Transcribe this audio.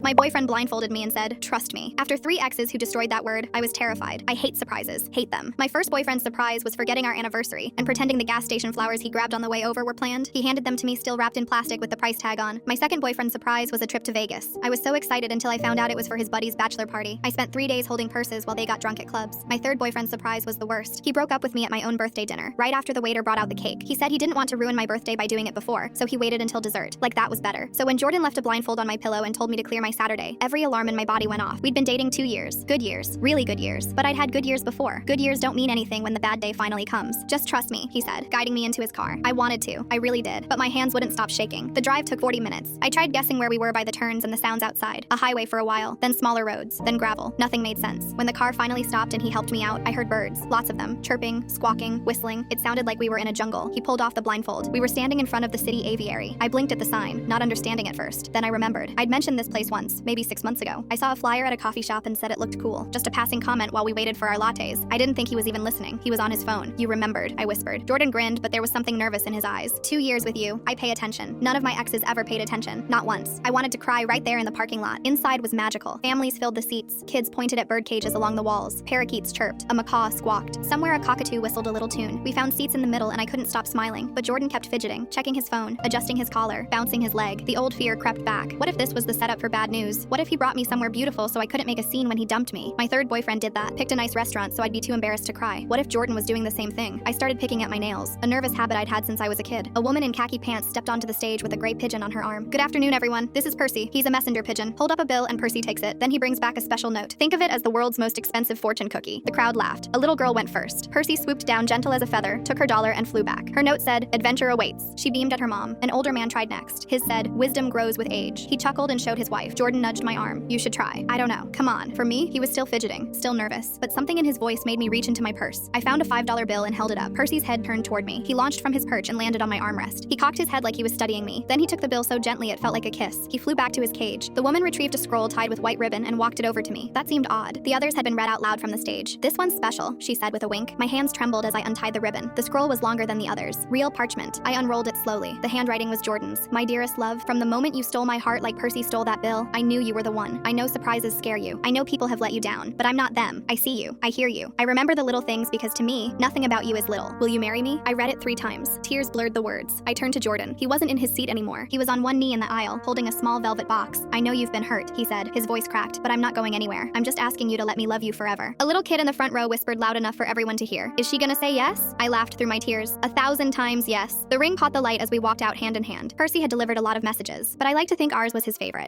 My boyfriend blindfolded me and said, "Trust me." After 3 exes who destroyed that word, I was terrified. I hate surprises. Hate them. My first boyfriend's surprise was forgetting our anniversary and pretending the gas station flowers he grabbed on the way over were planned. He handed them to me still wrapped in plastic with the price tag on. My second boyfriend's surprise was a trip to Vegas. I was so excited until I found out it was for his buddy's bachelor party. I spent 3 days holding purses while they got drunk at clubs. My third boyfriend's surprise was the worst. He broke up with me at my own birthday dinner, right after the waiter brought out the cake. He said he didn't want to ruin my birthday by doing it before, so he waited until dessert. Like that was better. So when Jordan left a blindfold on my pillow and told me to clear my Saturday, every alarm in my body went off. We'd been dating 2 years. Good years. Really good years. But I'd had good years before. Good years don't mean anything when the bad day finally comes. Just trust me, he said, guiding me into his car. I wanted to. I really did. But my hands wouldn't stop shaking. The drive took 40 minutes. I tried guessing where we were by the turns and the sounds outside. A highway for a while, then smaller roads, then gravel. Nothing made sense. When the car finally stopped and he helped me out, I heard birds. Lots of them. Chirping, squawking, whistling. It sounded like we were in a jungle. He pulled off the blindfold. We were standing in front of the city aviary. I blinked at the sign, not understanding at first. Then I remembered. I'd mentioned this place once, maybe 6 months ago. I saw a flyer at a coffee shop and said it looked cool. Just a passing comment while we waited for our lattes. I didn't think he was even listening. He was on his phone. You remembered, I whispered. Jordan grinned, but there was something nervous in his eyes. 2 years with you. I pay attention. None of my exes ever paid attention. Not once. I wanted to cry right there in the parking lot. Inside was magical. Families filled the seats. Kids pointed at bird cages along the walls. Parakeets chirped. A macaw squawked. Somewhere a cockatoo whistled a little tune. We found seats in the middle and I couldn't stop smiling, but Jordan kept fidgeting, checking his phone, adjusting his collar, bouncing his leg. The old fear crept back. What if this was the setup for bad news? What if he brought me somewhere beautiful so I couldn't make a scene when he dumped me? My third boyfriend did that. Picked a nice restaurant so I'd be too embarrassed to cry. What if Jordan was doing the same thing? I started picking at my nails, a nervous habit I'd had since I was a kid. A woman in khaki pants stepped onto the stage with a gray pigeon on her arm. Good afternoon, everyone. This is Percy. He's a messenger pigeon. Hold up a bill and Percy takes it. Then he brings back a special note. Think of it as the world's most expensive fortune cookie. The crowd laughed. A little girl went first. Percy swooped down gentle as a feather, took her dollar and flew back. Her note said, "Adventure awaits." She beamed at her mom. An older man tried next. His said, "Wisdom grows with age." He chuckled and showed his wife. Jordan nudged my arm. "You should try." I don't know. Come on. For me, he was still fidgeting, still nervous, but something in his voice made me reach into my purse. I found a $5 bill and held it up. Percy's head turned toward me. He launched from his perch and landed on my armrest. He cocked his head like he was studying me. Then he took the bill so gently it felt like a kiss. He flew back to his cage. The woman retrieved a scroll tied with white ribbon and walked it over to me. That seemed odd. The others had been read out loud from the stage. "This one's special," she said with a wink. My hands trembled as I untied the ribbon. The scroll was longer than the others. Real parchment. I unrolled it slowly. The handwriting was Jordan's. "My dearest love, from the moment you stole my heart like Percy stole that bill, I knew you were the one. I know surprises scare you. I know people have let you down, but I'm not them. I see you. I hear you. I remember the little things because to me, nothing about you is little. Will you marry me?" I read it 3 times. Tears blurred the words. I turned to Jordan. He wasn't in his seat anymore. He was on one knee in the aisle, holding a small velvet box. "I know you've been hurt," he said. His voice cracked, "but I'm not going anywhere. I'm just asking you to let me love you forever." A little kid in the front row whispered loud enough for everyone to hear. "Is she gonna say yes?" I laughed through my tears. 1,000 times yes. The ring caught the light as we walked out hand in hand. Percy had delivered a lot of messages, but I like to think ours was his favorite.